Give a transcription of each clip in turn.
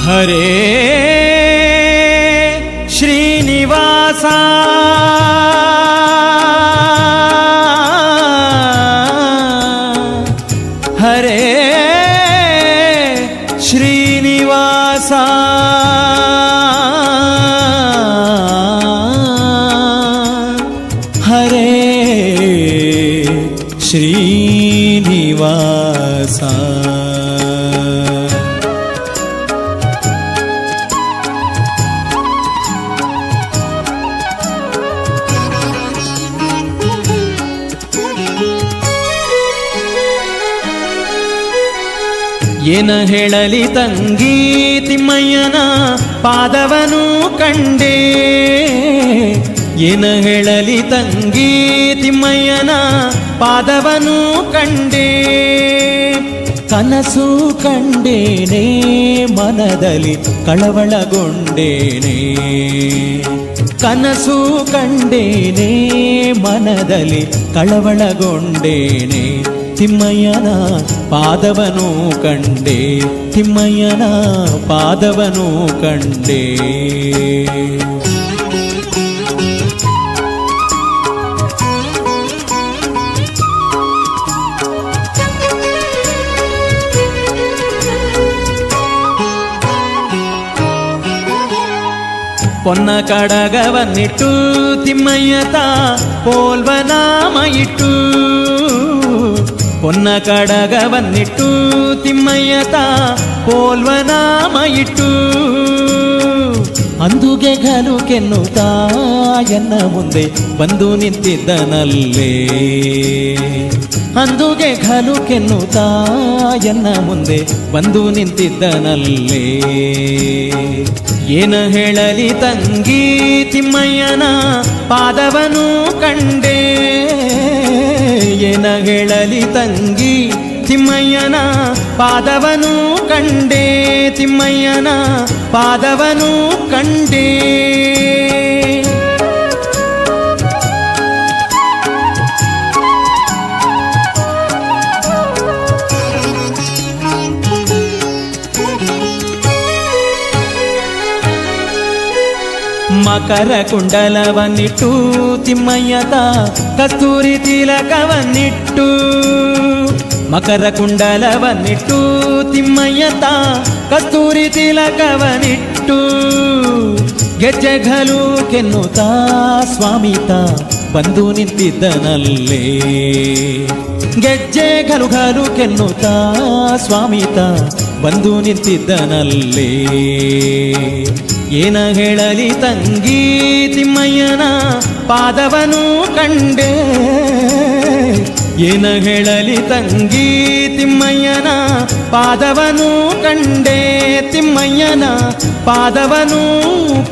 ಹರೇ ಶ್ರೀನಿವಾಸ ಹರೇ ಶ್ರೀನಿವಾಸ ಹರೇ ಶ್ರೀನಿವಾಸ ಏನ ಹೇಳಲಿ ತಂಗಿ ತಿಮ್ಮಯ್ಯನ ಪಾದವನು ಕಂಡೆ, ಏನ ಹೇಳಲಿ ತಂಗಿ ತಿಮ್ಮಯ್ಯನ ಪಾದವನು ಕಂಡೆ. ಕನಸು ಕಂಡೇನೆ ಮನದಲ್ಲಿ ಕಳವಳಗೊಂಡೇನೆ, ಕನಸು ಕಂಡೇನೆ ಮನದಲ್ಲಿ ಕಳವಳಗೊಂಡೇನೆ. ತಿಮ್ಮಯ್ಯನ ಪಾದವನು ಕಂಡೆ, ತಿಮ್ಮಯ್ಯನ ಪಾದವನು ಕಂಡೆ. ಪೊನ್ನ ಕಡಗವನ್ನಿಟ್ಟು ತಿಮ್ಮಯ್ಯತ ಪೋಲ್ವನಾಮ ಇಟ್ಟು, ಪೊನ್ನ ಕಡಗವನ್ನಿಟ್ಟು ತಿಮ್ಮಯ್ಯತ ಪೋಲ್ವನಾಮ ಇಟ್ಟು. ಅಂದುಗೆ ಗಲು ಕೆನ್ನುತ್ತಾ ಎನ್ನ ಮುಂದೆ ಬಂದು ನಿಂತಿದ್ದನಲ್ಲೇ, ಅಂದುಗೆ ಗಲು ಕೆನ್ನುತ್ತಾ ಎನ್ನ ಮುಂದೆ ಬಂದು ನಿಂತಿದ್ದನಲ್ಲೇ. ಏನ ಹೇಳಲಿ ತಂಗಿ ತಿಮ್ಮಯ್ಯನ ಪಾದವನು ಕಂಡೆ, ಏನ ಹೇಳಲಿ ತಂಗಿ ತಿಮ್ಮಯ್ಯನ ಪಾದವನು ಕಂಡೆ, ತಿಮ್ಮಯ್ಯನ ಪಾದವನು ಕಂಡೆ. ಮಕರ ಕುಂಡಲವನ್ನಿಟ್ಟು ತಿಮ್ಮಯ್ಯತ ಕಸ್ತೂರಿ ತಿಲಕವನ್ನಿಟ್ಟು, ಮಕರ ಕುಂಡಲವನ್ನಿಟ್ಟು ತಿಮ್ಮಯ್ಯತ ಕಸ್ತೂರಿ ತಿಲಕವನ್ನಿಟ್ಟು. ಗೆಜ್ಜೆಗಳು ಕೆನ್ನುತ್ತಾ ಸ್ವಾಮಿತ ಬಂದು ನಿಂತಿದ್ದನಲ್ಲೇ, ಗೆಜ್ಜೆಗಳು ಗಲು ಕೆನ್ನುತ್ತಾ ಸ್ವಾಮಿತ ಬಂದು ನಿಂತಿದ್ದನಲ್ಲೇ. ಏನ ಹೇಳಲಿ ತಂಗಿ ತಿಮ್ಮಯ್ಯನ ಪಾದವನು ಕಂಡೆ, ಏನ ಹೇಳಲಿ ತಂಗಿ ತಿಮ್ಮಯ್ಯನ ಪಾದವನು ಕಂಡೆ, ತಿಮ್ಮಯ್ಯನ ಪಾದವನು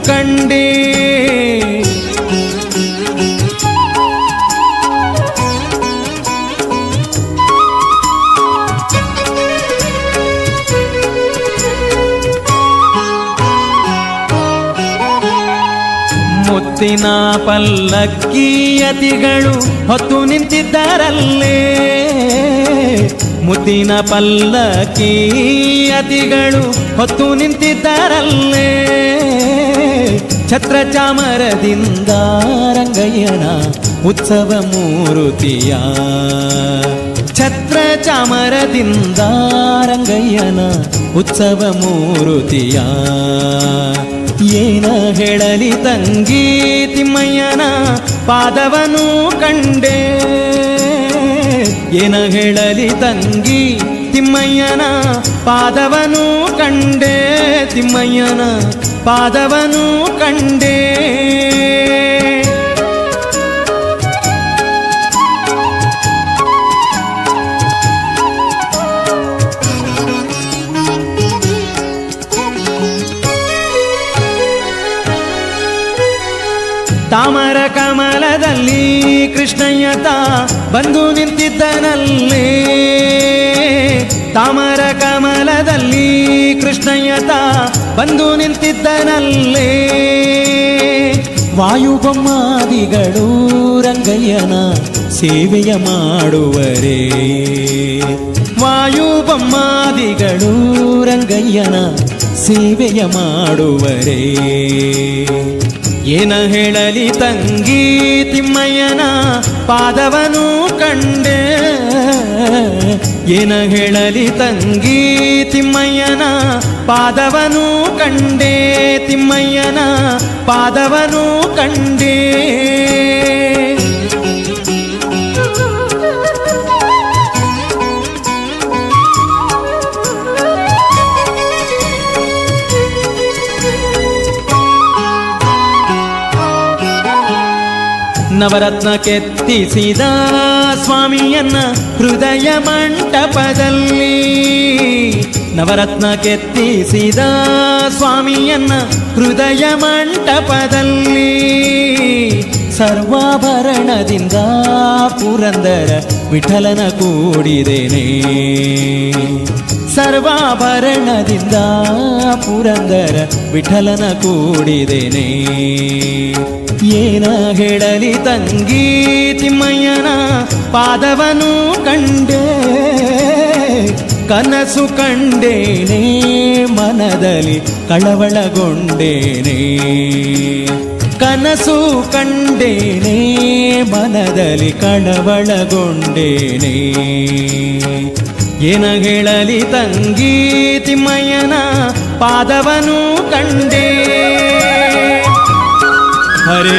ಕಂಡೆ. ಮುತ್ತಿನ ಪಲ್ಲಕ್ಕಿಯತಿಗಳು ಹೊತ್ತು ನಿಂತಿದ್ದರಲ್ಲೇ, ಮುತ್ತಿನ ಪಲ್ಲಕ್ಕಿಯತಿಗಳು ಹೊತ್ತು ನಿಂತಿದ್ದರಲ್ಲೇ. ಛತ್ರ ಚಾಮರದಿಂದ ರಂಗಯ್ಯನ ಉತ್ಸವ ಮೂರುತಿಯ, ಛತ್ರ ಚಾಮರದಿಂದ ರಂಗಯ್ಯನ ಉತ್ಸವ ಮೂರುತಿಯ. ಏನ ಹೇಳಲಿ ತಂಗಿ ತಿಮ್ಮಯ್ಯನ ಪಾದವನು ಕಂಡೆ, ಏನ ಹೇಳಲಿ ತಂಗಿ ತಿಮ್ಮಯ್ಯನ ಪಾದವನು ಕಂಡೆ, ತಿಮ್ಮಯ್ಯನ ಪಾದವನು ಕಂಡೆ. ತಾಮರ ಕಮಲದಲ್ಲಿ ಕೃಷ್ಣಯ್ಯತ ಬಂದು ನಿಂತಿದ್ದನಲ್ಲೇ, ತಾಮರ ಕಮಲದಲ್ಲಿ ಕೃಷ್ಣಯ್ಯತ ಬಂದು ನಿಂತಿದ್ದನಲ್ಲೇ. ವಾಯುಬೊಮ್ಮಾದಿಗಳು ರಂಗಯ್ಯನ ಸೇವೆಯ ಮಾಡುವರೇ, ವಾಯುಬೊಮ್ಮಾದಿಗಳು ರಂಗಯ್ಯನ ಸೇವೆಯ ಮಾಡುವರೇ. ಏನ ಹೇಳಲಿ ತಂಗಿ ತಿಮ್ಮಯ್ಯನ ಪಾದವನು ಕಂಡೆ, ಏನ ಹೇಳಲಿ ತಂಗಿ ತಿಮ್ಮಯ್ಯನ ಪಾದವನು ಕಂಡೆ, ತಿಮ್ಮಯ್ಯನ ಪಾದವನು ಕಂಡೆ. ನವರತ್ನ ಕೆತ್ತಿಸಿದ ಸ್ವಾಮಿಯನ್ನ ಹೃದಯ ಮಂಟಪದಲ್ಲಿ, ನವರತ್ನ ಕೆತ್ತಿಸಿದ ಸ್ವಾಮಿಯನ್ನ ಹೃದಯ ಮಂಟಪದಲ್ಲಿ, ಸರ್ವಾಭರಣದಿಂದ ಪುರಂದರ ವಿಠಲನ ಕೂಡಿದೇನೆ, ಸರ್ವಾಭರಣದಿಂದ ಪುರಂದರ ವಿಠಲನ ಕೂಡಿದೇನೆ. ಏನ ಹೇಳಲಿ ತಂಗಿ ತಿಮ್ಮಯ್ಯನ ಪಾದವನು ಕಂಡೆ, ಕನಸು ಕಂಡೇನೆ ಮನದಲ್ಲಿ ಕಳವಳಗೊಂಡೇನೆ, ಕನಸು ಕಂಡೇನೆ ಮನದಲ್ಲಿ ಕಳವಳಗೊಂಡೇನೆ. ಏನ ಹೇಳಲಿ ತಂಗಿ ತಿಮ್ಮಯ್ಯನ ಪಾದವನು ಕಂಡೆ. ಹರೇ